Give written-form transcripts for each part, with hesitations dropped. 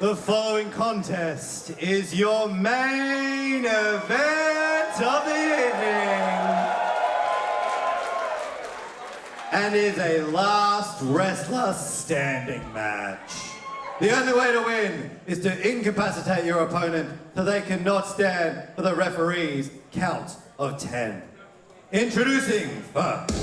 The following contest is your main event of the evening and is a last wrestler standing match. The only way to win is to incapacitate your opponent so they cannot stand for the referee's count of 10. Introducing first.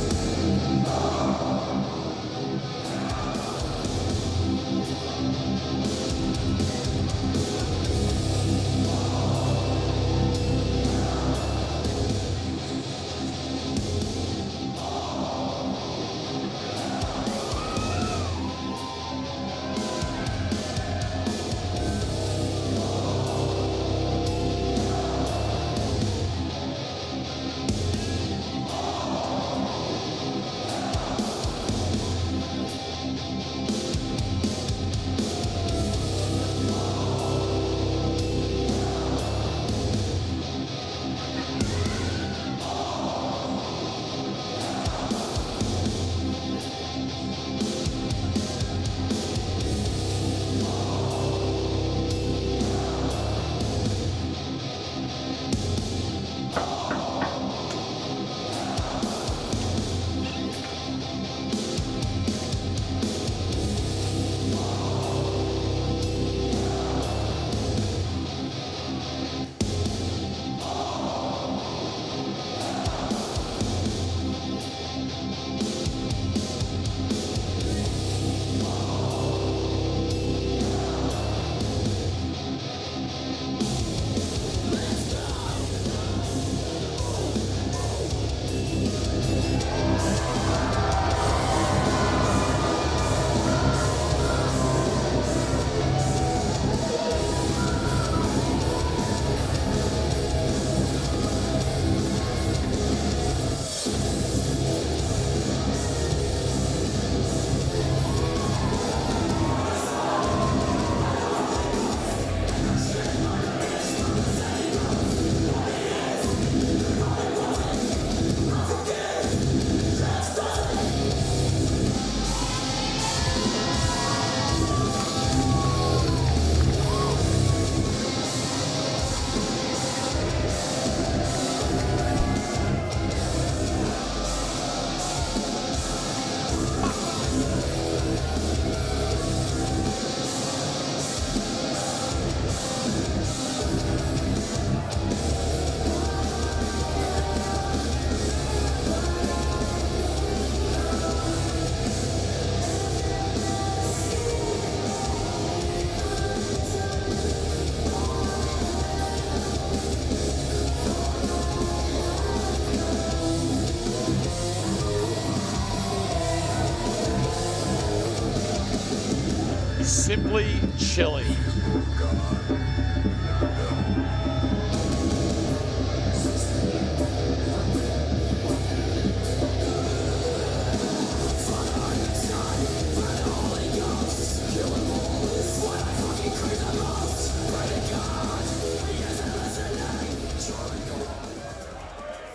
Simply chilly.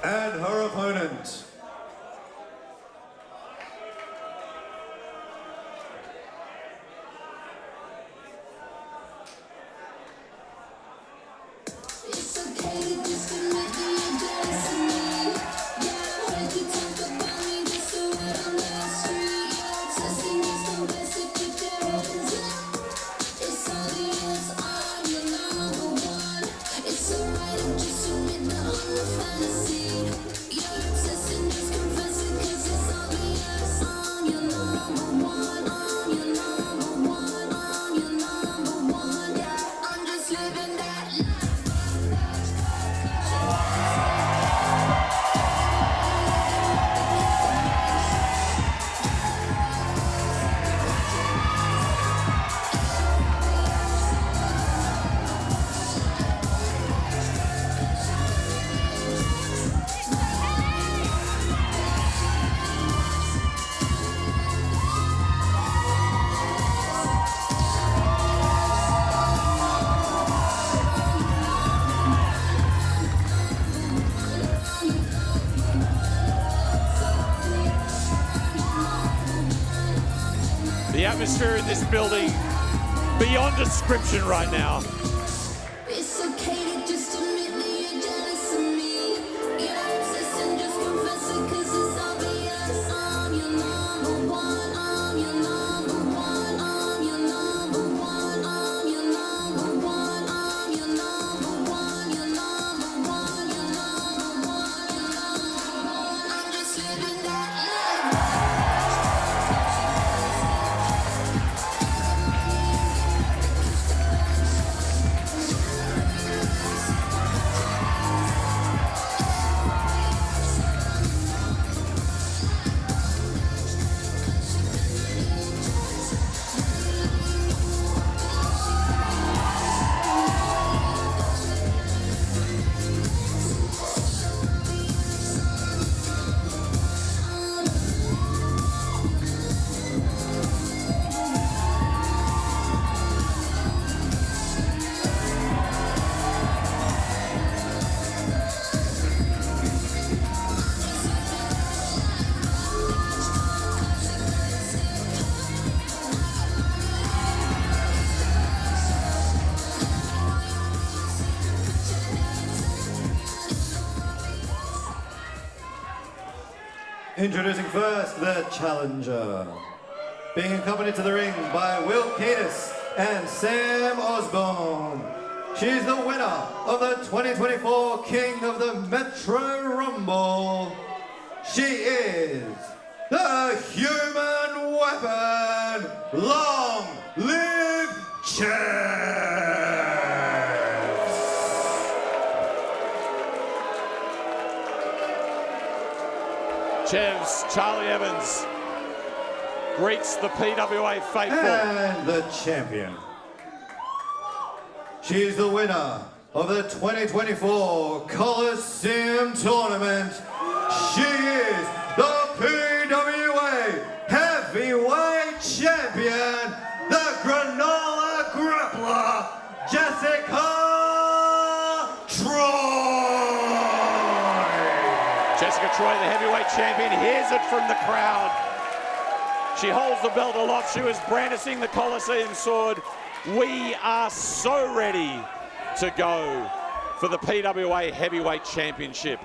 And her opponent. The atmosphere in this building beyond description right now. It's okay to just admit that you're jealous of me. You're obsessed and just confess it 'cause it's obvious. I'm your number one, I'm your number one, I'm your number one, I'm your number one, I'm your number one, your number one, your number one, your number one. I'm just living that life. Introducing first, the challenger. Being accompanied to the ring by Will Keatis and Sam Osborne. She's the winner of the 2024 King of the Metro Rumble. She is the Human Weapon. Long live Chevs! Chevs, Charlie Evans greets the PWA faithful. And the champion. She's the winner of the 2024 Coliseum Tournament. She is the PWA Heavyweight Champion, the Granola Grappler, Jessica Troy. Jessica Troy, the heavyweight champion, hears it from the crowd. She holds the belt aloft. She was brandishing the Coliseum sword. We are so ready to go for the PWA Heavyweight Championship.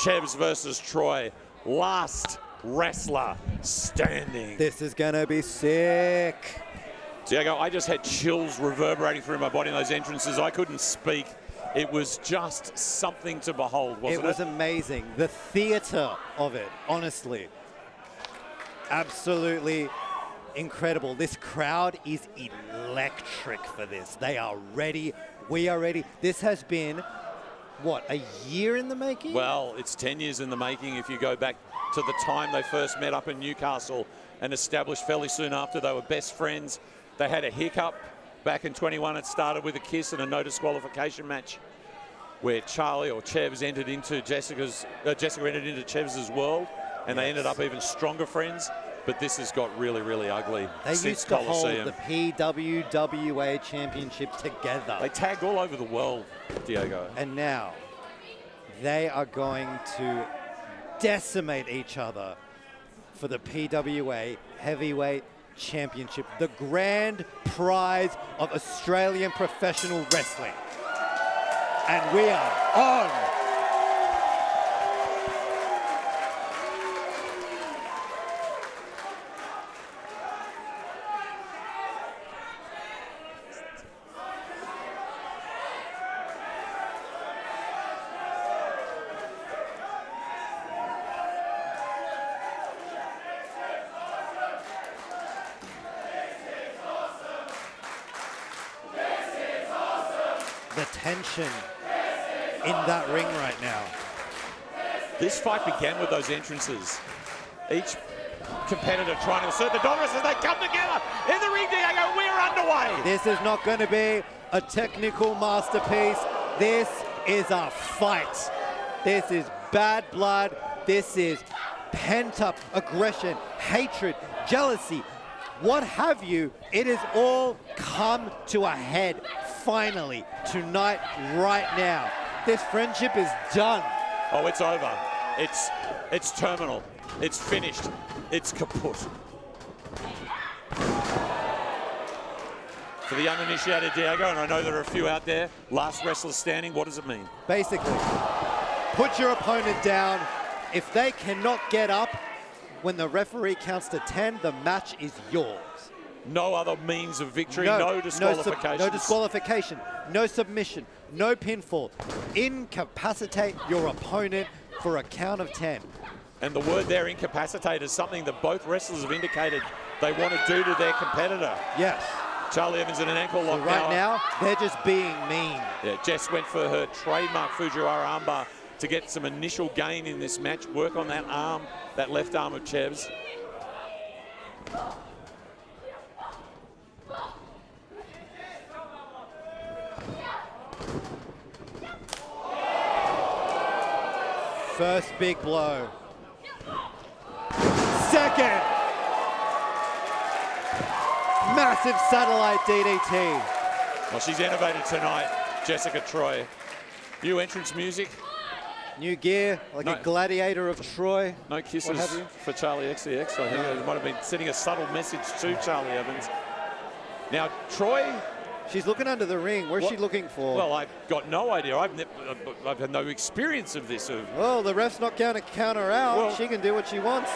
Chevs versus Troy. Last wrestler standing. This is gonna be sick. Diego, I just had chills reverberating through my body in those entrances. I couldn't speak. It was just something to behold, wasn't it? It was amazing. The theater of it, honestly. Absolutely incredible. This crowd is electric for this. They are ready. We are ready. This has been, what, a year in the making? Well, it's 10 years in the making if you go back to the time they first met up in Newcastle and established fairly soon after. They were best friends. They had a hiccup back in 21. It started with a kiss and a no disqualification match where Charlie or Chevs entered into Jessica entered into Chevs' world, and they ended up even stronger friends. But this has got really, really ugly. They since used to Coliseum. hold the PWWA championship together. They tagged all over the world, Diego. And now they are going to decimate each other for the PWA Heavyweight Championship, the grand prize of Australian professional wrestling. And we are on. The tension in that ring right now. This fight began with those entrances. Each competitor trying to assert the dominance as they come together in the ring, Diego. We're underway. This is not going to be a technical masterpiece. This is a fight. This is bad blood. This is pent-up aggression, hatred, jealousy, what have you. It has all come to a head finally tonight, right now. This friendship is done. Oh, it's over. It's terminal. It's finished. It's kaput. For the uninitiated, Diego, and I know there are a few out there, last wrestler standing, what does it mean? Basically, put your opponent down. If they cannot get up when the referee counts to 10, the match is yours. No other means of victory, no disqualifications. No disqualification, no submission, no pinfall. Incapacitate your opponent for a count of 10. And the word there, incapacitate, is something that both wrestlers have indicated they want to do to their competitor. Yes. Charlie Evans in an ankle lock So right now, they're just being mean. Yeah, Jess went for her trademark Fujiwara armbar to get some initial gain in this match, work on that arm, that left arm of Chevs. First big blow. Second. Massive satellite DDT. Well, she's innovated tonight, Jessica Troy. New entrance music. New gear, like a gladiator of Troy. No kisses for Charlie XCX. I think it might have been sending a subtle message to Charlie Evans. Now, Troy... She's looking under the ring. Where's she looking for? Well, I've got no idea. I've had no experience of this. Well, the ref's not going to count her out. Well, she can do what she wants.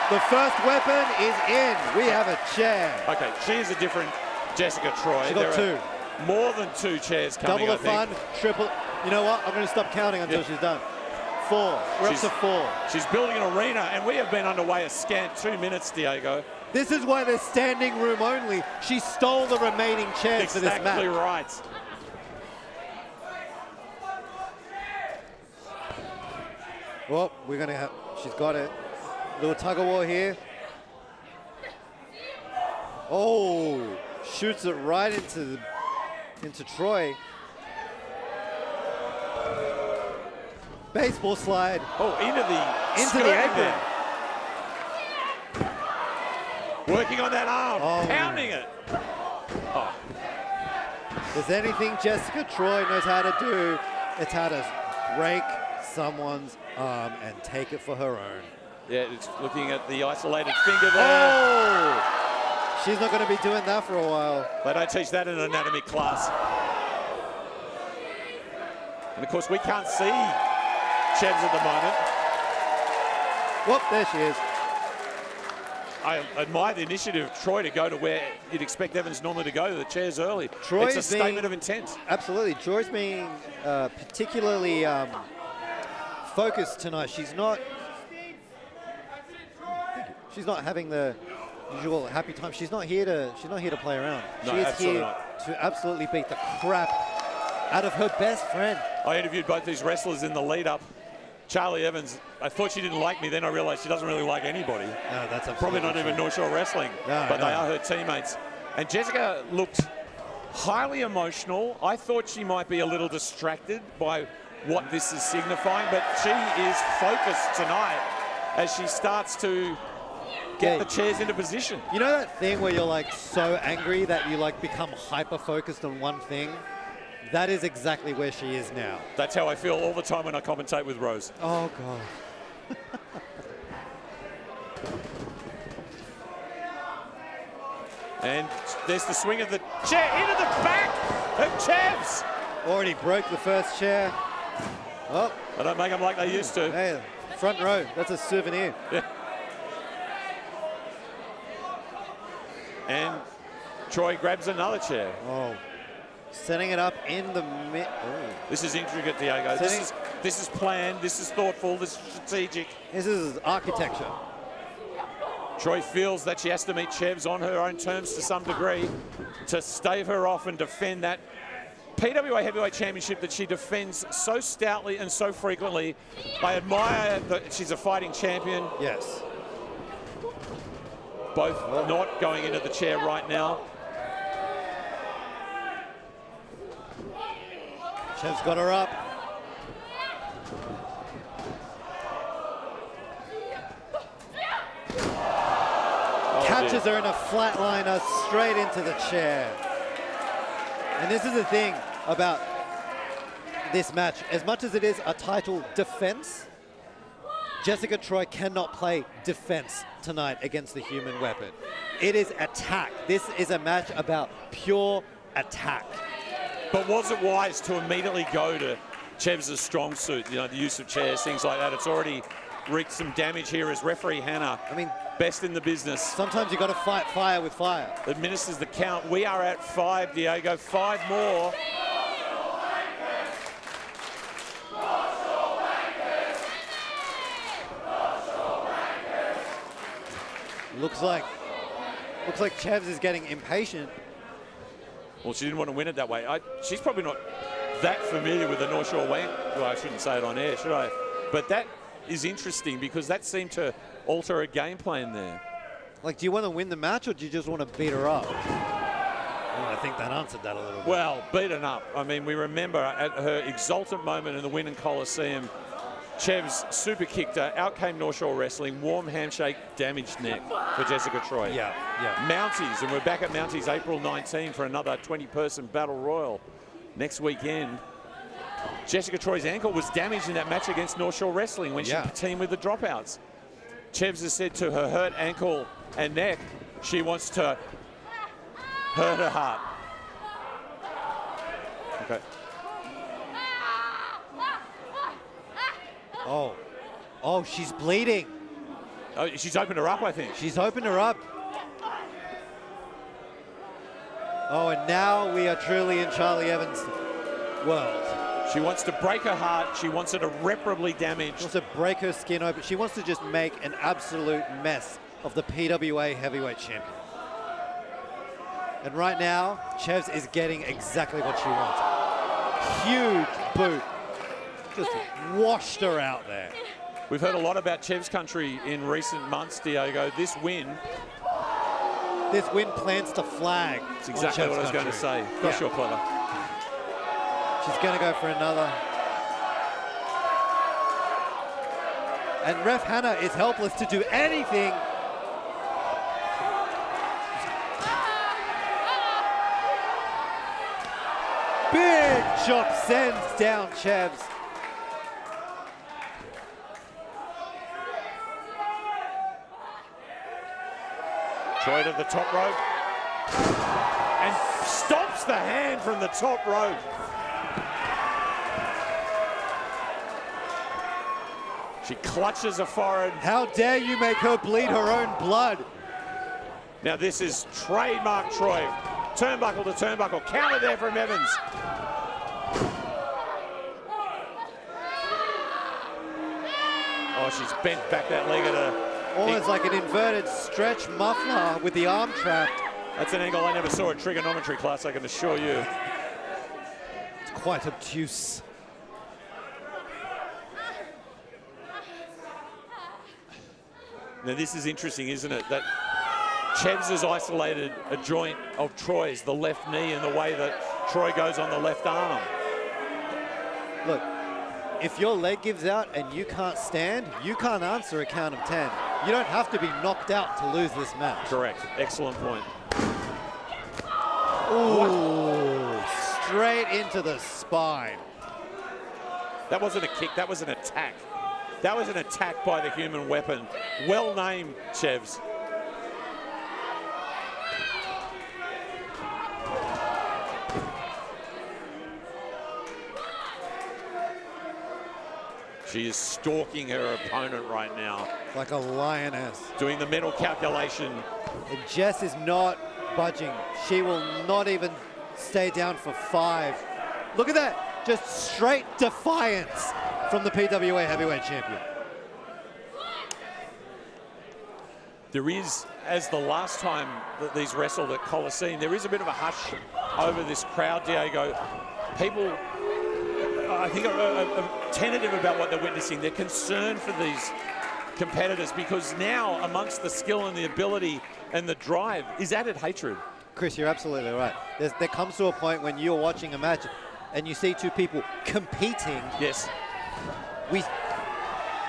The first weapon is in. We have a chair. Okay, she is a different Jessica Troy. She got two. More than two chairs coming, Double the fun, triple. You know what? I'm going to stop counting until she's done. 4. We're up to 4. She's building an arena, and we have been underway a scant 2 minutes, Diego. This is why there's standing room only. She stole the remaining chairs for this match. Exactly right. Well, we're going to have, she's got it. Little tug of war here. Oh, shoots it right into Troy. Baseball slide. Oh, into the apron. there. Working on that arm, pounding it. Oh. If there's anything Jessica Troy knows how to do, it's how to break someone's arm and take it for her own. Yeah, it's looking at the isolated finger there. Oh! She's not going to be doing that for a while. They don't teach that in an anatomy class. And of course, we can't see Chevs at the moment. Whoop, there she is. I admire the initiative of Troy to go to where you'd expect Evans normally to go, to the chairs early. It's a statement of intent. Absolutely. Troy's being particularly focused tonight. She's not having the usual happy time. She's not here to play around. No, she is here to absolutely beat the crap out of her best friend. I interviewed both these wrestlers in the lead up. Charlie Evans, I thought she didn't like me, then I realized she doesn't really like anybody. No, that's absolutely probably not even North Shore Wrestling, but they are her teammates. And Jessica looked highly emotional. I thought she might be a little distracted by what this is signifying, but she is focused tonight as she starts to get the chairs into position. You know that thing where you're like so angry that you like become hyper focused on one thing? That is exactly where she is now. That's how I feel all the time when I commentate with Rose. Oh, God. And there's the swing of the chair into the back of Chevs. Already broke the first chair. Oh. I don't make them like they used to. Hey, front row. That's a souvenir. Yeah. And Troy grabs another chair. Oh. Setting it up in the mid. This is intricate, Diego. This is planned. This is thoughtful. This is strategic. This is architecture. Troy feels that she has to meet Chevs on her own terms to some degree to stave her off and defend that PWA Heavyweight Championship that she defends so stoutly and so frequently. I admire that she's a fighting champion. Yes. Both not going into the chair right now. Chev's got her up. Catches her in a flatliner straight into the chair. And this is the thing about this match. As much as it is a title defense, Jessica Troy cannot play defense tonight against the human weapon. It is attack. This is a match about pure attack. But was it wise to immediately go to Chevs' strong suit, you know, the use of chairs, things like that? It's already wreaked some damage here as referee Hannah, I mean, best in the business, sometimes you got to fight fire with fire. administers the count. We are at 5, Diego, 5 more. Looks like Chevs is getting impatient. Well, she didn't want to win it that way. She's probably not that familiar with the North Shore Wank. Well, I shouldn't say it on air, should I? But that is interesting because that seemed to alter a game plan there. Like, do you want to win the match or do you just want to beat her up? Well, I think that answered that a little bit. Well, beaten up. I mean, we remember at her exultant moment in the Winton Coliseum, Chevs super kicked her, out came North Shore Wrestling, warm handshake, damaged neck for Jessica Troy. Yeah. Mounties, and we're back at Mounties April 19 for another 20-person battle royal next weekend. Jessica Troy's ankle was damaged in that match against North Shore Wrestling when she teamed with the Dropouts. Chevs has said to her hurt ankle and neck, she wants to hurt her heart. Okay. Oh, she's bleeding. Oh, she's opened her up, I think. She's opened her up. Oh, and now we are truly in Charlie Evans' world. She wants to break her heart. She wants it irreparably damaged. She wants to break her skin open. She wants to just make an absolute mess of the PWA heavyweight champion. And right now, Chevs is getting exactly what she wants. Huge boot. Just washed her out there. We've heard a lot about Chevs country in recent months, Diego. This win plants the flag. That's exactly what I was going to say. Gosh, you're clever. She's going to go for another. And Ref Hannah is helpless to do anything. Big chop sends down Chevs. Troy to the top rope. And stops the hand from the top rope. She clutches her forehead. How dare you make her bleed her own blood? Now this is trademark Troy. Turnbuckle to turnbuckle. Counter there from Evans. Oh, she's bent back that leg at her. Almost like an inverted stretch muffler with the arm trapped. That's an angle I never saw at trigonometry class, I can assure you. It's quite obtuse. Now this is interesting, isn't it? That Chevs has isolated a joint of Troy's, the left knee, and the way that Troy goes on the left arm. Look, if your leg gives out and you can't stand, you can't answer a count of 10. You don't have to be knocked out to lose this match. Correct. Excellent point. Ooh, straight into the spine. That wasn't a kick, that was an attack. That was an attack by the human weapon. Well named, Chevs. She is stalking her opponent right now. Like a lioness. Doing the mental calculation. And Jess is not budging. She will not even stay down for 5. Look at that. Just straight defiance from the PWA heavyweight champion. There is, as the last time that these wrestled at Coliseum, there is a bit of a hush over this crowd, Diego. People, I think, are tentative about what they're witnessing. They're concerned for these competitors because now, amongst the skill and the ability and the drive, is added hatred. Chris, you're absolutely right. There comes to a point when you're watching a match and you see two people competing. Yes.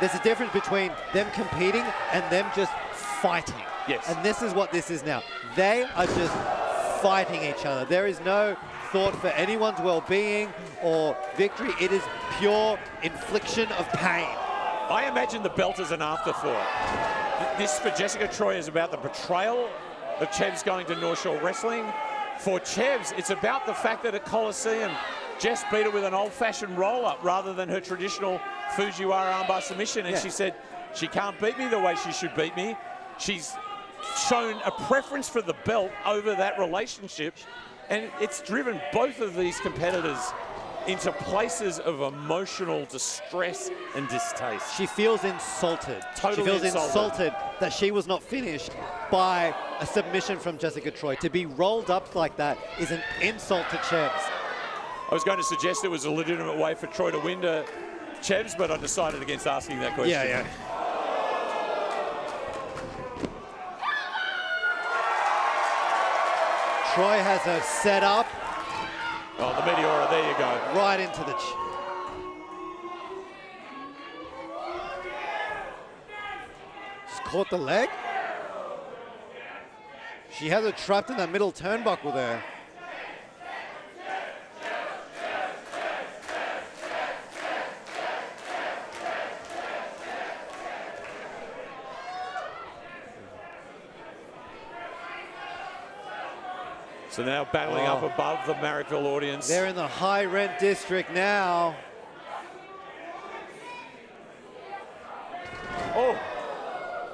There's a difference between them competing and them just fighting. Yes. And this is what this is now. They are just fighting each other. There is no thought for anyone's well-being or victory. It is pure infliction of pain. I imagine the belt is an afterthought. This for Jessica Troy is about the betrayal of Chevs going to North Shore Wrestling. For Chevs, it's about the fact that at Coliseum, Jess beat her with an old-fashioned roll-up rather than her traditional Fujiwara armbar submission. And she said, she can't beat me the way she should beat me. She's shown a preference for the belt over that relationship. And it's driven both of these competitors into places of emotional distress and distaste. She feels insulted. Totally she feels insulted. insulted that she was not finished by a submission from Jessica Troy. To be rolled up like that is an insult to Chevs. I was going to suggest it was a legitimate way for Troy to win to Chevs, but I decided against asking that question. Yeah. Troy has her set up. Oh, the Meteora, there you go. Right into the... Just caught the leg. She has her trapped in that middle turnbuckle there. So now battling up above the Marrickville audience. They're in the high rent district now. Oh,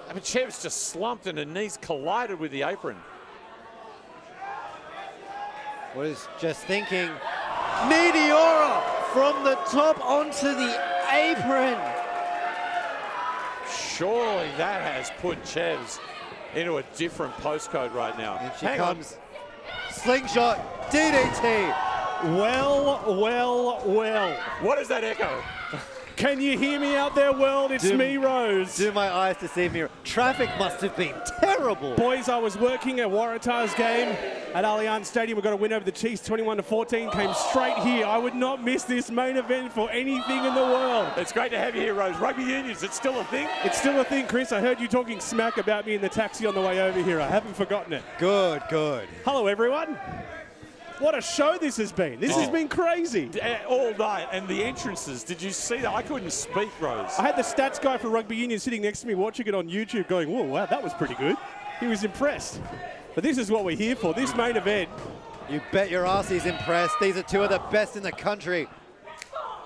I mean, Chev's just slumped and her knees collided with the apron. What is Jess thinking? Meteora from the top onto the apron. Surely that has put Chevs into a different postcode right now. And she Hang comes. Slingshot, DDT. Well. What is that echo? Can you hear me out there, world? It's me, Rose. Do my eyes deceive me? Traffic must have been terrible. Boys, I was working at Waratah's game at Allianz Stadium. We got a win over the Chiefs, 21-14. Came straight here. I would not miss this main event for anything in the world. It's great to have you here, Rose. Rugby unions, it's still a thing? It's still a thing, Chris. I heard you talking smack about me in the taxi on the way over here. I haven't forgotten it. Good. Hello, everyone. What a show this has been. This has been crazy. All night. And the entrances, did you see that? I couldn't speak, Rose. I had the stats guy for Rugby Union sitting next to me watching it on YouTube going, whoa, wow, that was pretty good. He was impressed. But this is what we're here for, this main event. You bet your ass he's impressed. These are two of the best in the country.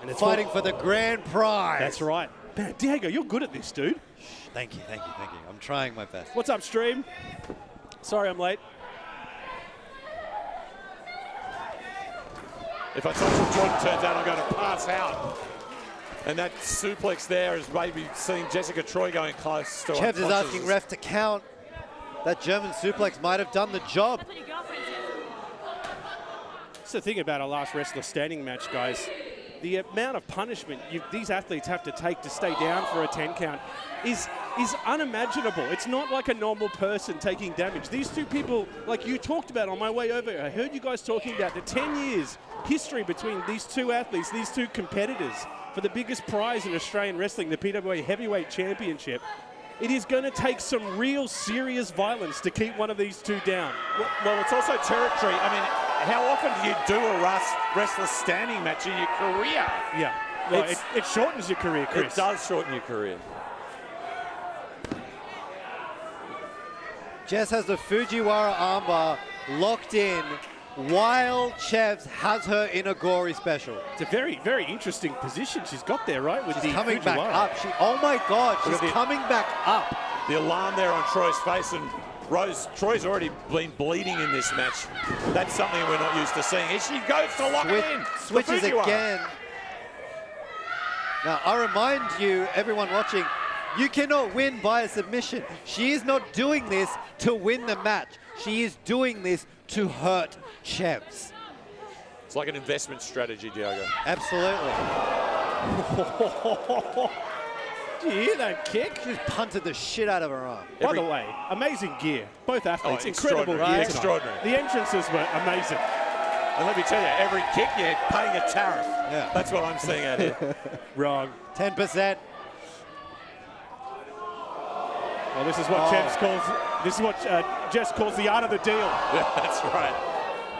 And it's fighting for the grand prize. That's right. Man, Diego, you're good at this, dude. Thank you. I'm trying my best. What's up, stream? Sorry I'm late. If I touch what Jordan turns out, I'm going to pass out. And that suplex there is maybe seeing Jessica Troy going close to Chevs is unconscious. asking ref to count. That German suplex might have done the job. That's the thing about a last wrestler standing match, guys. The amount of punishment these athletes have to take to stay down for a 10 count is unimaginable. It's not like a normal person taking damage. These two people, like you talked about on my way over here, I heard you guys talking about the 10 years history between these two athletes, these two competitors for the biggest prize in Australian wrestling, the PWA Heavyweight Championship. It is going to take some real serious violence to keep one of these two down. Well, it's also territory. I mean, how often do you do a wrestler standing match in your career? Yeah. Well, it shortens your career, Chris. It does shorten your career. Jess has the Fujiwara armbar locked in while Chevs has her in a gory special. It's a very, very interesting position she's got there, right? With She's the coming back Fujiwara. up. Oh my God, she's coming back up. The alarm there on Troy's face, and Troy's already been bleeding in this match. That's something we're not used to seeing. Here she goes to lock it in. Switches The Fujiwara. again. Now, I remind you, everyone watching, you cannot win by a submission. She is not doing this to win the match. She is doing this to hurt Chevs. It's like an investment strategy, Diogo. Absolutely. Do you hear that kick? She's punted the shit out of her arm. By the way, amazing gear. Both athletes, Oh, incredible extraordinary, gear. extraordinary. The entrances were amazing. And let me tell you, every kick you're paying a tariff. Yeah. That's what I'm seeing out here. Wrong. 10%. Well, this is what Jess calls the art of the deal. Yeah, that's right.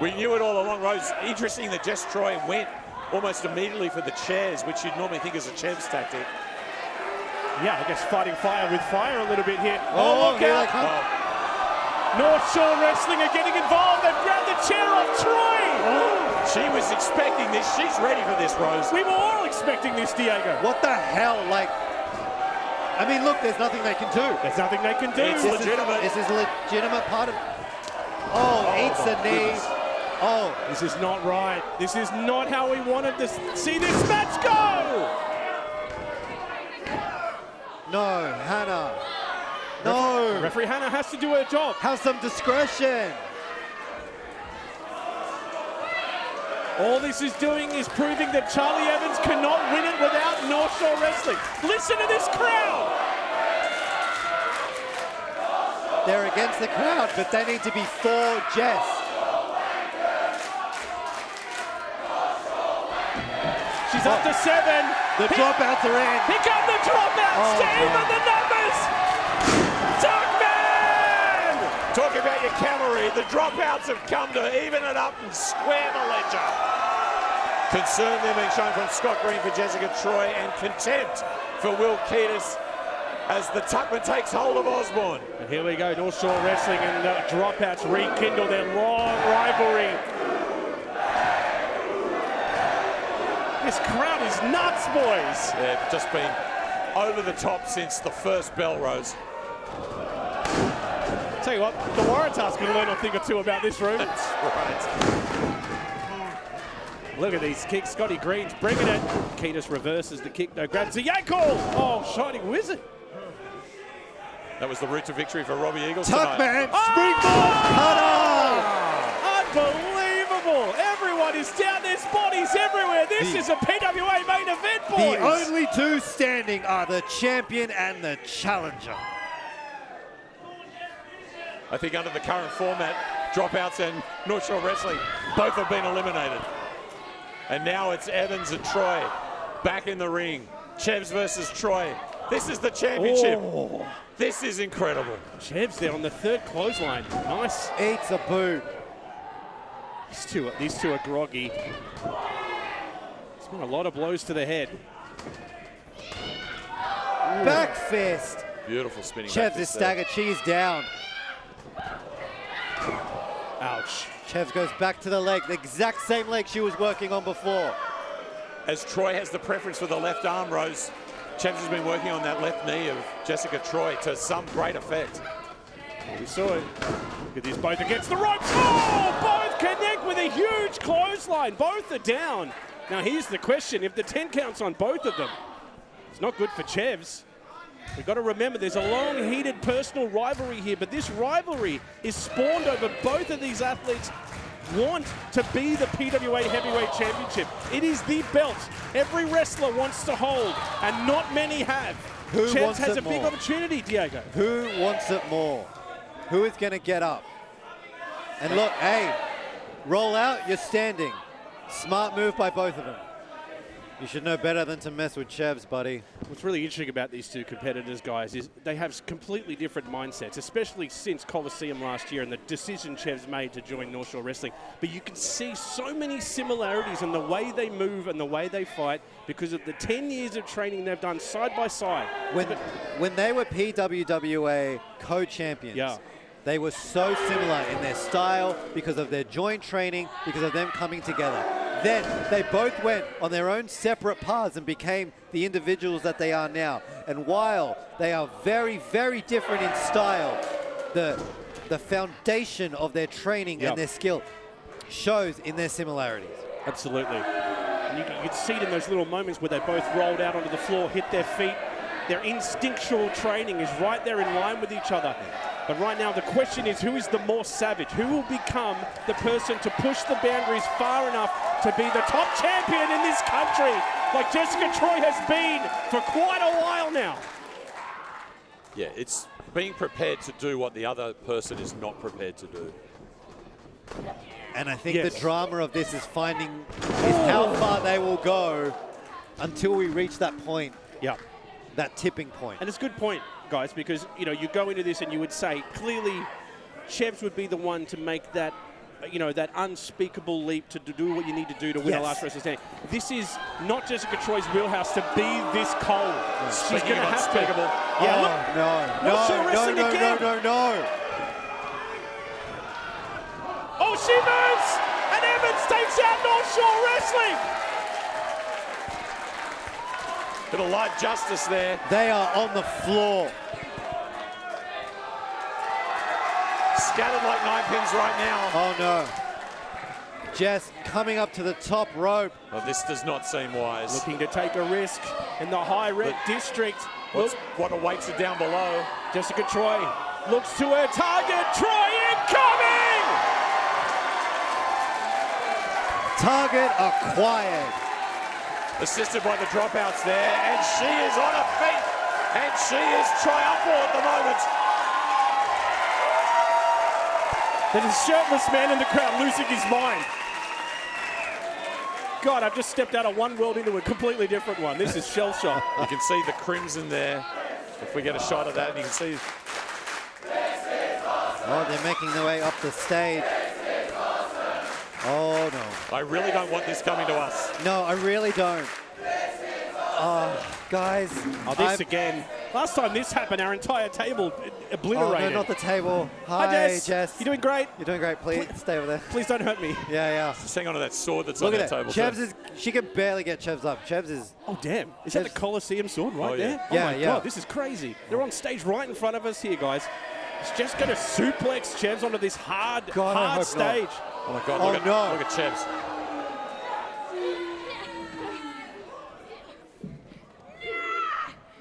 We knew it all along, Rose. Interesting that Jess Troy went almost immediately for the chairs, which you'd normally think is a Chevs tactic. Yeah, I guess fighting fire with fire a little bit here. Oh, look here out. they come. North Shore Wrestling are getting involved. They've grabbed the chair off Troy. She was expecting this. She's ready for this, Rose. We were all expecting this, Diego. What the hell? Like, I mean, look, there's nothing they can do. There's nothing they can do. It's legitimate. This is a legitimate part of. Oh, eats a knee. goodness. Oh, This is not right. This is not how we wanted to see this match go. no, Hannah. No. Referee Hannah has to do her job. Have some discretion. All this is doing is proving that Charlie Evans cannot win it without North Shore Wrestling. Listen to this crowd. They're against the crowd, but they need to be for Jess. She's up to 7. The dropouts are in. Here come the dropouts. Oh, to even God. the numbers. Tuckman! Talk about your cavalry. The dropouts have come to even it up and square the ledger. Concern there being shown from Scott Green for Jessica Troy and contempt for Will Keatis as the Tuckman takes hold of Osborne. And here we go, North Shore Wrestling and the dropouts rekindle their long rivalry. This crowd is nuts, boys. They've just been over the top since the first bell rose. Tell you what, the Waratahs can learn a thing or two about this room. That's right. Look at these kicks. Scotty Green's bringing it. Keatis reverses the kick, though. Grabs the ankle. Oh, Shining Wizard. That was the route to victory for Robbie Eagles tonight. Tuckman, springboard, cutter. Unbelievable. Everyone is down. There's bodies everywhere. This is a PWA main event, boys. The only two standing are the champion and the challenger. I think under the current format, dropouts and North Shore Wrestling both have been eliminated. And now it's Evans and Troy back in the ring. Chevs versus Troy. This is the championship. Oh. This is incredible. Chevs there on the third clothesline. Nice. Eats a boot. These two are groggy. It's been a lot of blows to the head. Back fist. Beautiful spinning. Chevs back is fist there. staggered. She's down. Ouch. Chevs goes back to the leg, the exact same leg she was working on before. As Troy has the preference for the left arm, Rose, Chevs has been working on that left knee of Jessica Troy to some great effect. We saw it. Look at these both against the ropes. Oh, both connect with a huge clothesline. Both are down. Now here's the question. If the 10 counts on both of them, it's not good for Chevs. We've got to remember there's a long, heated personal rivalry here, but this rivalry is spawned over both of these athletes want to be the PWA Heavyweight Championship. It is the belt every wrestler wants to hold, and not many have. Who Chevs wants has it a big more? opportunity, Diego. Who wants it more? Who is going to get up? And look, hey, roll out, you're standing. Smart move by both of them. You should know better than to mess with Chevs, buddy. What's really interesting about these two competitors, guys, is they have completely different mindsets, especially since Coliseum last year and the decision Chevs made to join North Shore Wrestling. But you can see so many similarities in the way they move and the way they fight because of the 10 years of training they've done side by side. When they were PWWA co-champions, Yeah. they were so similar in their style because of their joint training, because of them coming together. Then they both went on their own separate paths and became the individuals that they are now. And while they are very, very different in style, the foundation of their training and their skill shows in their similarities. Absolutely. And you can see it in those little moments where they both rolled out onto the floor, hit their feet. Their instinctual training is right there in line with each other. But right now, the question is, who is the more savage? Who will become the person to push the boundaries far enough to be the top champion in this country, like Jessica Troy has been for quite a while now? Yeah, it's being prepared to do what the other person is not prepared to do. And I think the drama of this is how far they will go until we reach that point. Yeah. That tipping point. And it's a good point, guys, because, you know, you go into this and you would say, clearly, Chevs would be the one to make that, you know, that unspeakable leap to do what you need to do to win a last wrestler standing. This is not Jessica Troy's wheelhouse to be this cold. She's going to have to. Yeah, No. she moves, and Evans takes out North Shore Wrestling. Bit of light justice there. They are on the floor. Scattered like 9 pins right now. Oh no. Jess coming up to the top rope. Well, this does not seem wise. Looking to take a risk in the high red district. What awaits her down below? Jessica Troy looks to her target. Troy incoming! Target acquired. Assisted by the dropouts there, and she is on her feet, and she is triumphant at the moment. There's a shirtless man in the crowd losing his mind. God, I've just stepped out of one world into a completely different one. This is shell shock. You can see the crimson there. If we get a shot of that, and you can see. Oh, they're making their way up the stage. Oh no. I really don't want this coming to us. No, I really don't. Oh, guys. Oh, this again. Last time this happened, our entire table obliterated. Oh, no, not the table. Hi, Jess. You doing great? You're doing great. Please stay over there. Please don't hurt me. Yeah. Just hang on to that sword that's Look on at that it. table. Chevs is, she can barely get Chevs up. Chevs is, Oh, damn. Is that the Chevs- Colosseum sword right Oh, yeah. there? Yeah, oh, my yeah. God, this is crazy. They're on stage right in front of us here, guys. It's just going to suplex Chevs onto this hard, God, I hard hope not. stage. Oh my God! Oh, Look at no. look at Chevs.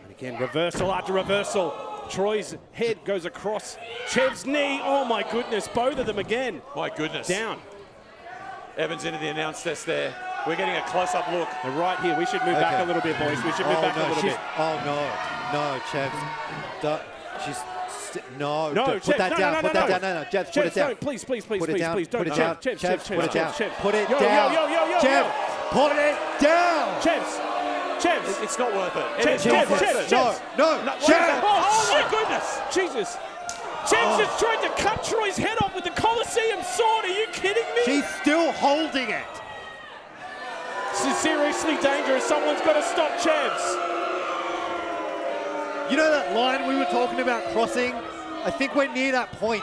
And again, reversal after reversal. Troy's head goes across Chev's knee. Oh my goodness, both of them again. My goodness. Down. Evans into the announce desk there. We're getting a close-up look. They're right here. We should move back a little bit, boys. We should move back a little bit. Oh no, Chevs. She's no. No, put Chevs, that no, down. no, put no, that no. down. No, Chevs, put Chevs, it down. don't. Please, please, please, Put it please, down. please, don't. Put it down. Chevs, Chevs, put it down. Chevs. Put it Yo, down. yo. Chevs, put it down. Chevs. It's not worth it. Chevs, It is not Chevs, worth Chevs, it. No, What is Chevs. that? Oh my goodness! Jesus. Chevs has tried to cut Troy's head off with the Colosseum sword. Are you kidding me? She's still holding it. This is seriously dangerous. Someone's got to stop Chevs. You know that line we were talking about crossing? I think we're near that point.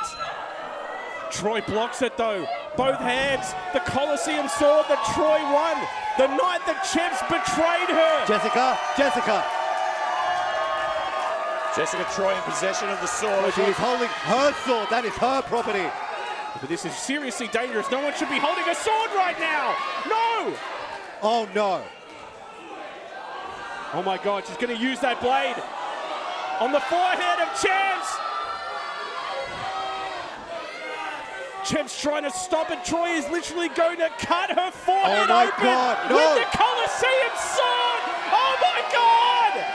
Troy blocks it though. Both hands. The Colosseum sword that Troy won. The night that Chevs betrayed her. Jessica. Jessica Troy in possession of the sword. She is holding her sword. That is her property. But this is seriously dangerous. No one should be holding a sword right now. No. Oh no. Oh my God, she's going to use that blade on the forehead of Chevs. Chevs trying to stop it. Troy is literally going to cut her forehead Oh my open God, no. with the Colosseum sword. Oh my God.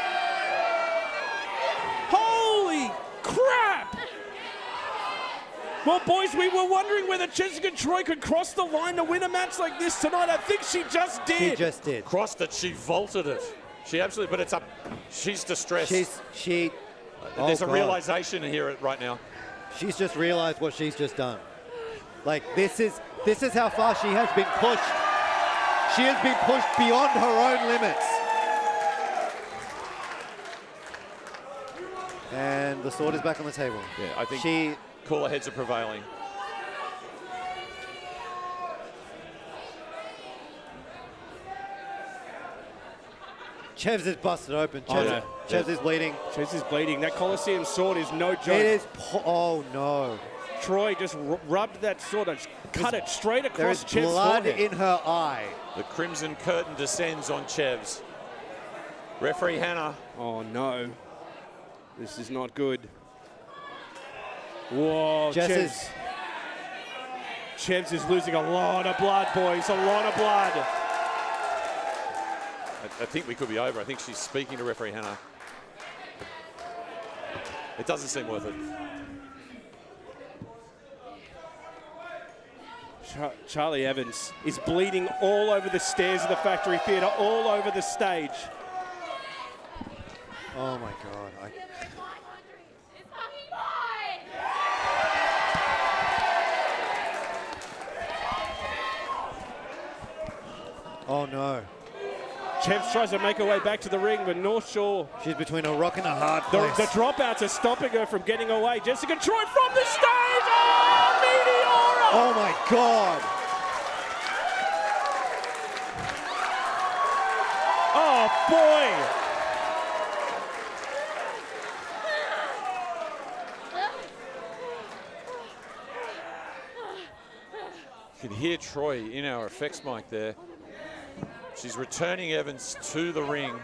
Holy crap. Well, boys, we were wondering whether Jessica Troy could cross the line to win a match like this tonight. I think she just did. She just did. Crossed it. She vaulted it. She absolutely. But it's up. She's distressed. God. There's a realization here right now. She's just realized what she's just done. Like this is how far she has been pushed. She has been pushed beyond her own limits. And the sword is back on the table. Yeah, I think cooler heads are prevailing. Chevs is busted open. Oh, Chevs, yeah. Chevs is bleeding. Chevs is bleeding. That Colosseum sword is no joke. It is. Oh no. Troy just rubbed that sword and cut it straight There across is Chev's blood forehead. in her eye. The crimson curtain descends on Chevs. Referee Hannah. Oh no. This is not good. Whoa, Jess Chevs is losing a lot of blood, boys. A lot of blood. I think we could be over. I think she's speaking to referee Hannah. It doesn't seem worth it. Charlie Evans is bleeding all over the stairs of the Factory Theatre, all over the stage. Oh my God. Oh no. Chevs tries to make her way back to the ring, but North Shore. She's between a rock and a hard The place. dropouts are stopping her from getting away. Jessica Troy from the stage. Oh, Meteora! Oh my God. Oh boy. You can hear Troy in our effects mic there. She's returning Evans to the ring.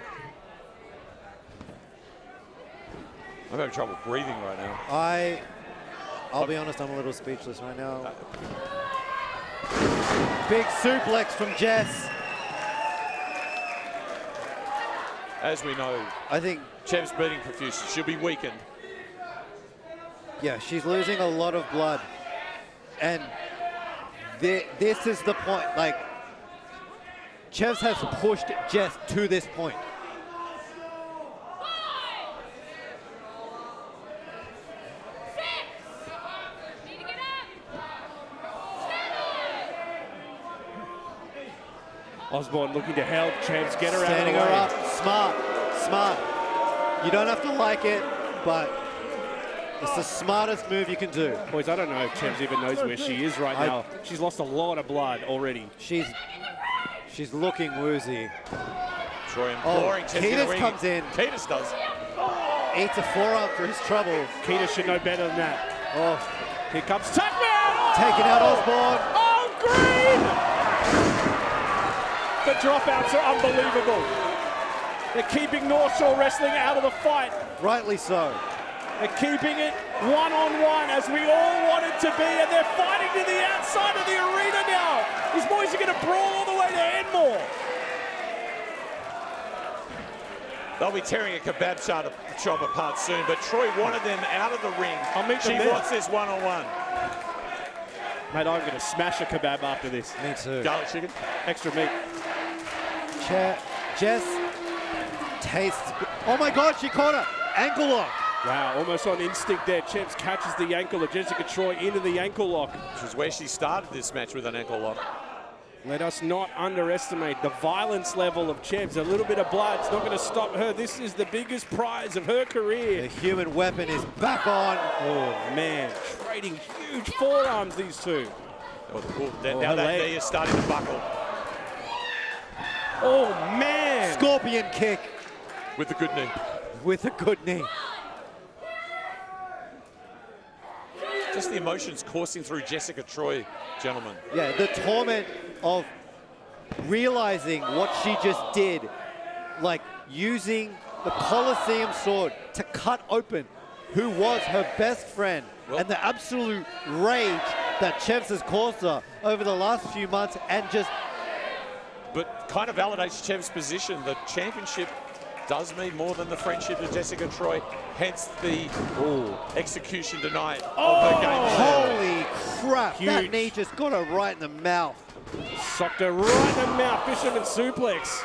I'm having trouble breathing right now. I'll be honest, I'm a little speechless right now. Big suplex from Jess. As we know, I think, Chev's bleeding profusely. She'll be weakened. yeah, she's losing a lot of blood. And this is the point. Like, Chevs has pushed Jess to this point. Osborne looking to help Chevs get her out of Standing the way. her up. Smart. Smart. You don't have to like it, but it's the smartest move you can do. Boys, I don't know if Chevs even knows where she is right now. She's lost a lot of blood already. She's looking woozy. Troy imploring Chev to get a Ketis ring. comes in. Ketis does. Eats a forearm for his trouble. Keita should know better than that. Oh, Here comes Tuckman! taking out Osborne. Oh, Green! The dropouts are unbelievable. They're keeping North Shore Wrestling out of the fight. Rightly so. They're keeping it one-on-one as we all want it to be, and they're fighting to the outside of the arena now. These boys are going to brawl all the way to Enmore. They'll be tearing a kebab shop apart soon, but Troy wanted them out of the ring. I'll meet them She there. wants this one-on-one. Mate, I'm going to smash a kebab after this. Me too. Garlic chicken. Extra meat. Jess tastes. Oh my God, she caught her. Ankle lock. Wow, almost on instinct there. Chevs catches the ankle of Jessica Troy into the ankle lock. Which is where she started this match, with an ankle lock. Let us not underestimate the violence level of Chevs. A little bit of blood, it's not going to stop her. This is the biggest prize of her The career. human weapon is back on. Oh, man. Trading huge forearms, these two. Now her that leg. knee is starting to buckle Oh, man. Scorpion kick with the good knee. with a good knee. Just the emotions coursing through Jessica Troy, gentlemen. Yeah, the torment of realizing what she just did, like using the Colosseum sword to cut open who was her best friend, and the absolute rage that Chevs has caused her over the last few months, and just But kind of validates Chev's position. The championship does mean more than the friendship of Jessica Troy, hence the execution tonight of her game. holy crap, that Huge. knee just got her right in the mouth. Socked her right in the mouth. Fisherman suplex.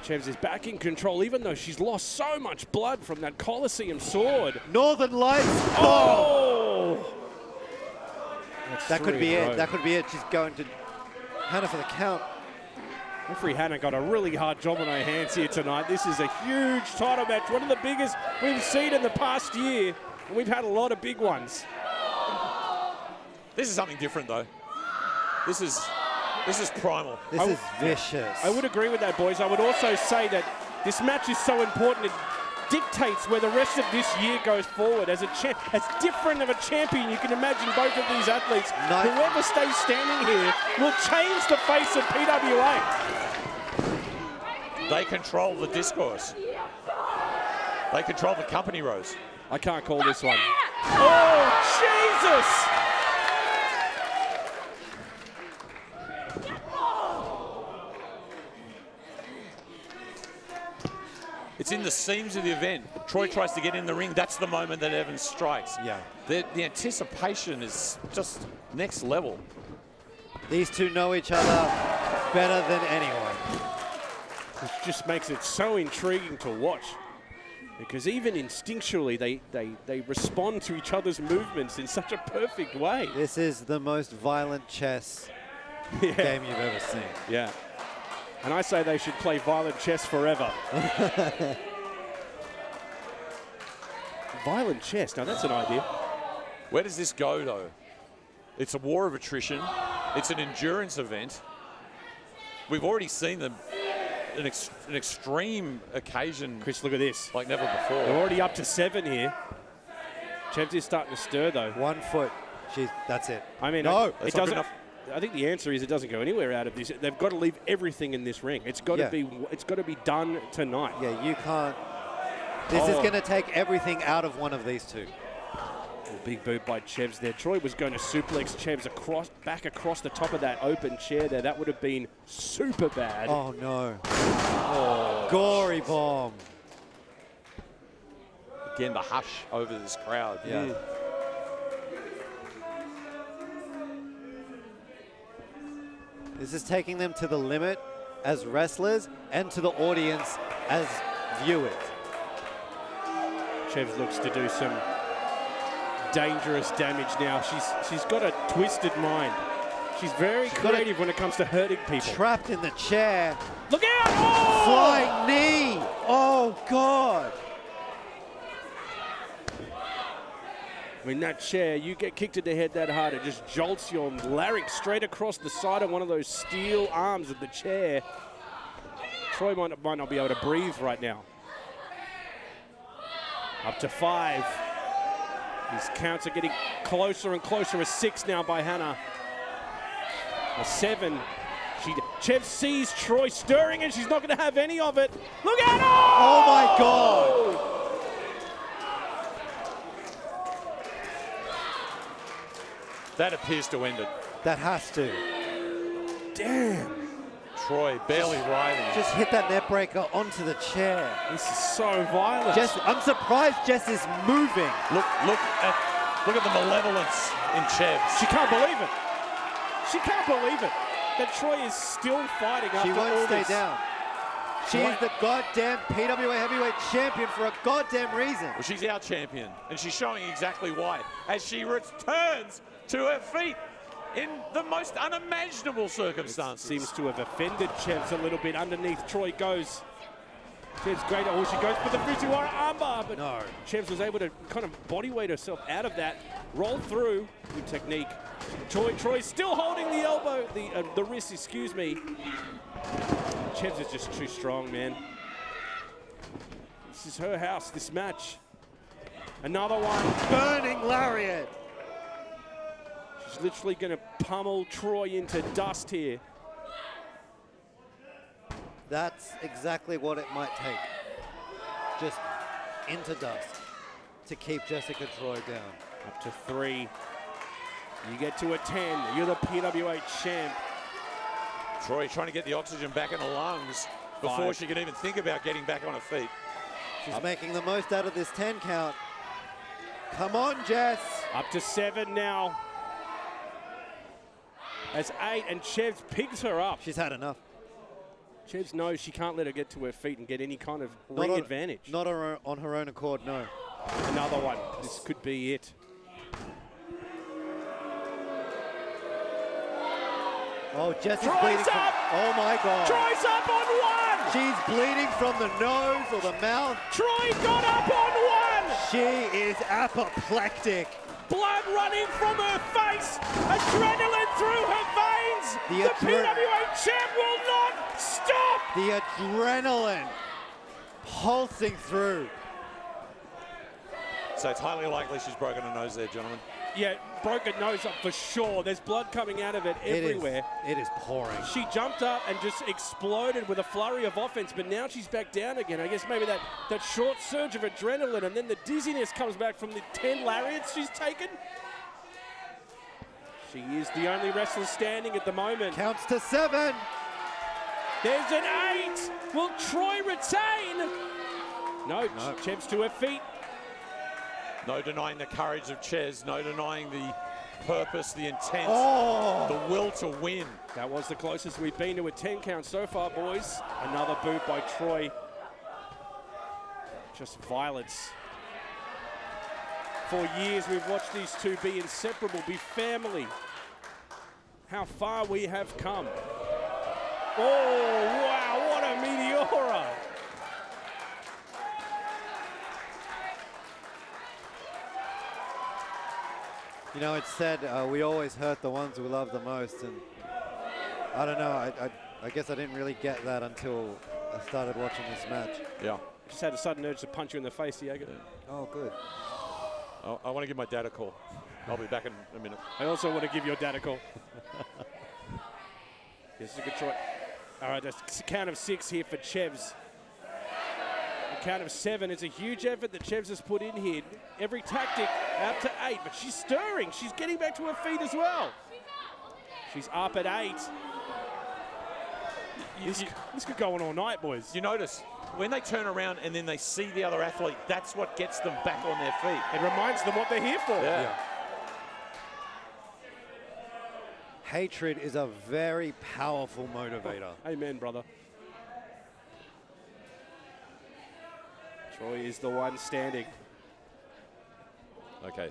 Chevs is back in control, even though she's lost so much blood from that Colosseum sword. Northern Lights. Oh! That could be it. That could be it. She's going to Hannah for the count. Referee Hannah got a really hard job on her hands here tonight. This is a huge title match, one of the biggest we've seen in the past year. And we've had a lot of big ones. This is something different, though. This is primal. This is vicious. I would agree with that, boys. I would also say that this match is so important. It dictates where the rest of this year goes forward. As different of a champion, you can imagine both of these athletes. Nice. Whoever stays standing here will change the face of PWA. They control the discourse. They control the company, Rose. I can't call this one. Oh, Jesus! It's in the seams of the event. Troy tries to get in the ring. That's the moment that Evans strikes. Yeah. The anticipation is just next level. These two know each other better than anyone. Which just makes it so intriguing to watch. Because even instinctually, they respond to each other's movements in such a perfect way. This is the most violent chess game you've ever seen. Yeah. And I say they should play violent chess forever. Violent chess, now that's an idea. Where does this go, though? It's a war of attrition. It's an endurance event. We've already seen them an extreme occasion. Chris, look at this. Like never They're before. already up to 7 here. Chevs is starting to stir, though. 1 foot. That's it. I mean, No, it that's not good doesn't. enough. I think the answer is it doesn't go anywhere out of this. They've got to leave everything in this ring. It's got to Yeah. be. It's got to be done tonight. Yeah, you can't. This is going to take everything out of one of these two. Big boot by Chevs there. Troy was going to suplex Chevs back across the top of that open chair there. That would have been super bad. Oh, no. Gory bomb. Again, the hush over this crowd. Yeah. This is taking them to the limit as wrestlers and to the audience as viewers. Chevs looks to do some dangerous damage now. She's got a twisted mind. She's very creative when it comes to hurting people. Trapped in the chair. Look out! Oh! Flying knee. Oh, God. I mean, that chair, you get kicked in the head that hard, it just jolts your larynx straight across the side of one of those steel arms of the chair. Troy might not be able to breathe right now. Up to 5. These counts are getting closer and closer. A 6 now by Hannah. A 7. Chev sees Troy stirring and she's not going to have any of it. Look out! Oh, my God. That appears to end it. That has to. Damn. Troy barely writhing. Just hit that net breaker onto the chair. This is so violent. I'm surprised Jess is moving. Look at the malevolence in Chevs. She can't believe it. She can't believe it. That Troy is still fighting after She won't all stay this. down. She's the goddamn PWA heavyweight champion for a goddamn reason. Well, she's our champion, and she's showing exactly why. As she returns to her feet in the most unimaginable circumstances. Seems to have offended Chevs a little bit. Underneath, Troy goes. Chevs great. Oh, she goes for the Fujiwara armbar, but No. Chevs was able to kind of body weight herself out of that, roll through. Good technique. Troy's still holding the elbow, the wrist, excuse me. Chevs is just too strong, man. This is her house, this match. Another one. Burning lariat. She's literally going to pummel Troy into dust here. That's exactly what it might take. Just into dust to keep Jessica Troy down. Up to 3. You get to a 10. You're the PWA champ. Troy trying to get the oxygen back in her lungs before 5. she can even think about getting back on her feet. She's making the most out of this 10 count. Come on, Jess. Up to 7 now. That's 8, and Chevs picks her up. She's had enough. Chevs knows she can't let her get to her feet and get any kind of ring advantage. Not on her own accord, no. Another one. This could be it. Oh, Jess is Troy's bleeding. up! Oh, my God. Troy's up on 1! She's bleeding from the nose or the mouth. Troy got up on 1! She is apoplectic. Blood running from her face! Adrenaline through her veins! The PWA champ will not stop! The adrenaline pulsing through. So it's highly likely she's broken her nose there, gentlemen. Yeah, broken nose up for sure. There's blood coming out of it everywhere. It is pouring. She jumped up and just exploded with a flurry of offense, but now she's back down again. I guess maybe that short surge of adrenaline and then the dizziness comes back from the 10 lariats she's taken. She is the only wrestler standing at the moment. Counts to 7. There's an 8. Will Troy retain? No, Chevs to her feet. No denying the courage of Ches, no denying the purpose, the intent, Oh. the will to win. That was the closest we've been to a 10 count so far, boys. Another boot by Troy. Just violence. For years, we've watched these two be inseparable, be family. How far we have come. Oh, wow, what a meteora. You know, it's said we always hurt the ones we love the most, and I don't know. I guess I didn't really get that until I started watching this match. Yeah. Just had a sudden urge to punch you in the face, Diego. Oh, good. I want to give my dad a call. I'll be back in a minute. I also want to give your dad a call. This is a good try. All right, that's a count of 6 here for Chevs. A count of 7 is a huge effort that Chevs has put in here. Every tactic out to 8, but she's stirring. She's getting back to her feet as well. She's up at 8. This could go on all night, boys. You notice when they turn around and then they see the other athlete, that's what gets them back on their feet. It reminds them what they're here for. Yeah. Hatred is a very powerful motivator. Amen, brother. Troy is the one standing. Okay.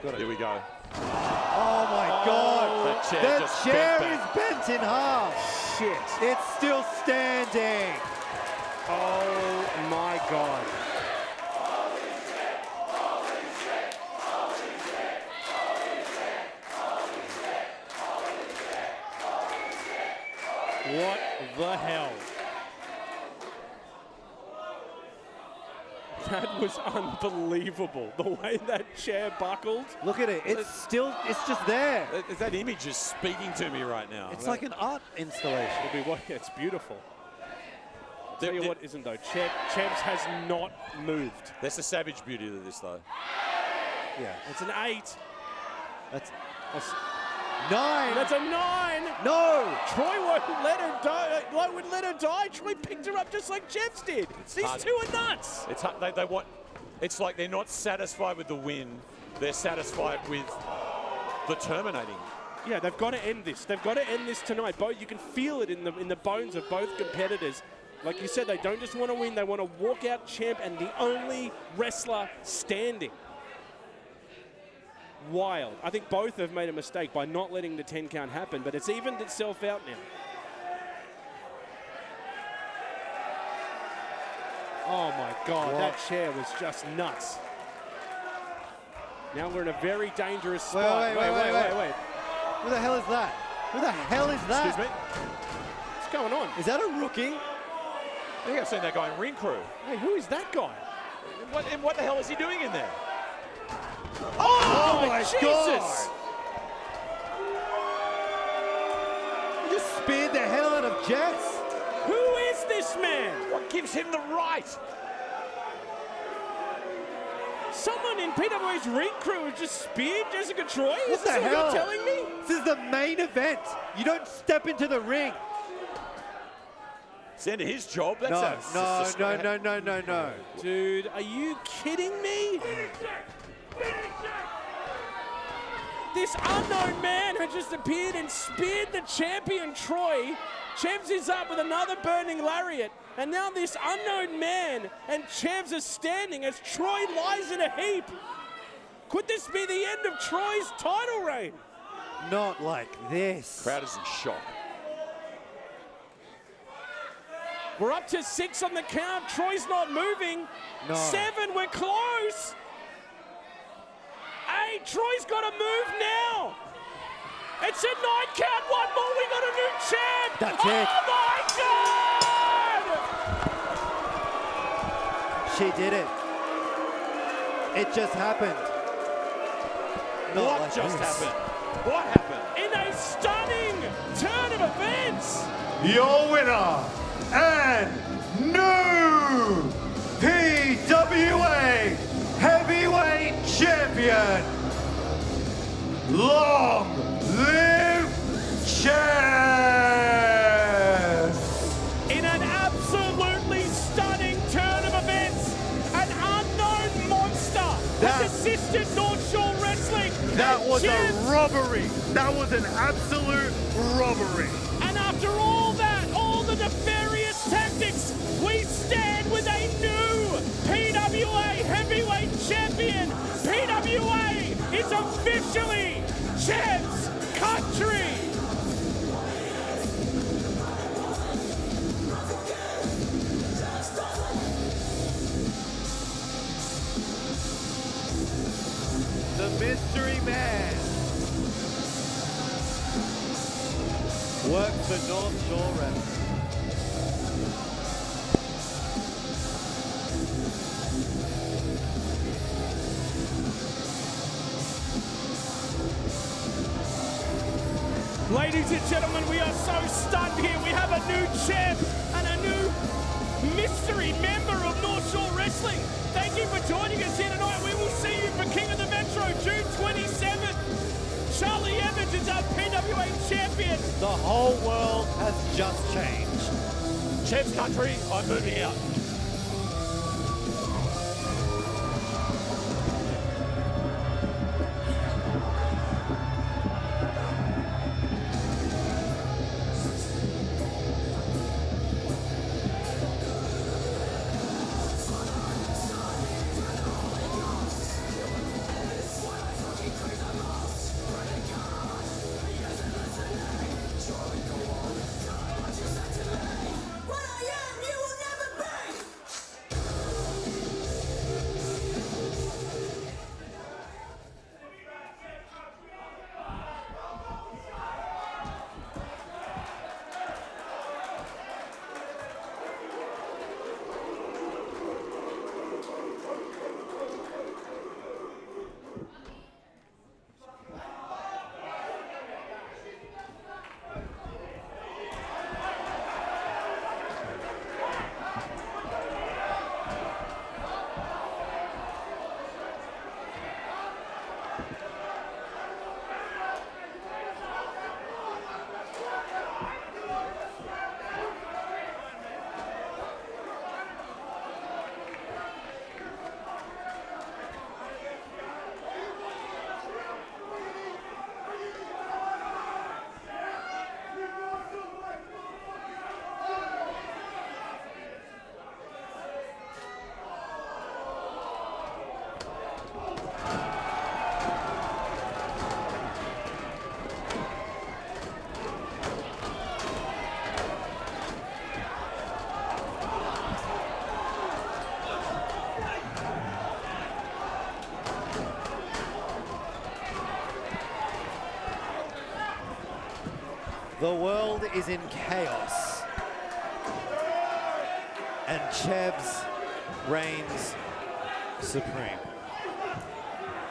Got Here we go. Oh my God! That chair just The chair bent is back. bent in half. Shit. It's still standing. Oh my God. What the hell? That was unbelievable. The way that chair buckled. Look at it. It's just there. That image is speaking to me right now. It's like an art installation. It's beautiful. I'll tell you what isn't though. Chevs has not moved. That's the savage beauty of this, though. Yeah. It's an 8. That's 9. That's a 9. No. Troy won't let her die. Wouldn't let her die. Troy picked her up just like Jess did. These hard. two are nuts. It's hard. They want. It's like they're not satisfied with the win. They're satisfied with the terminating. Yeah, they've got to end this. They've got to end this tonight. Both, you can feel it in the bones of both competitors. Like you said, they don't just want to win. They want to walk out champ and the only wrestler standing. Wild. I think both have made a mistake by not letting the 10 count happen, but it's evened itself out now. Oh my God, What? that chair was just nuts. Now we're in a very dangerous spot. Wait. Who the hell is that? Who the hell is that? Excuse me. What's going on? Is that a rookie? I think I've seen that guy in ring crew. Hey, who is that guy? What the hell is he doing in there? Oh, my Jesus! God. You just speared the hell out of Jess. Who is this man? What gives him the right? Someone in PWA's ring crew has just speared Jessica Troy? What Is this the what hell? you're telling me? This is the main event. You don't step into the ring. It's the end of his job. That's No. Dude, are you kidding me? This unknown man had just appeared and speared the champion Troy. Chevs is up with another burning lariat. And now this unknown man and Chevs are standing as Troy lies in a heap. Could this be the end of Troy's title reign? Not like this. Crowd is in shock. We're up to 6 on the count. Troy's not moving. No. 7, we're close. 8, Troy's got to move now. It's a 9 count. 1 more. We got a new champ. That's oh it. my God! She did it. It just happened. Not What like just this. happened? What happened? In a stunning turn of events. Your winner and new PWA Heavyweight Champion, long live Chevs! In an absolutely stunning turn of events, an unknown monster has assisted North Shore Wrestling. That and was Chevs. a robbery. That was an absolute robbery. And after all that, all the nefarious tactics, we stand with a new PWA Heavyweight Champion. PWA is officially Chevs Country. The mystery man for North Shore Wrestling. Ladies and gentlemen, we are so stunned here. We have a new champ and a new mystery member of North Shore Wrestling. Thank you for joining us here tonight. We will see you for King of the Metro, June 27th. Charlie Evans is our PWA champion. The whole world has just changed. Chevs country, I'm moving out. What I am, you will never be. The world is in chaos. And Chevs reigns supreme.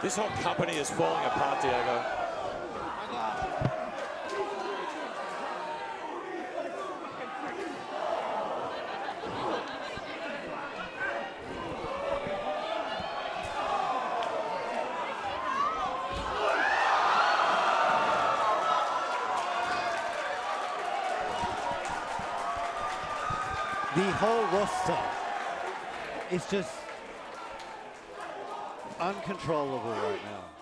This whole company is falling apart, Diego. The whole roster is just uncontrollable right now.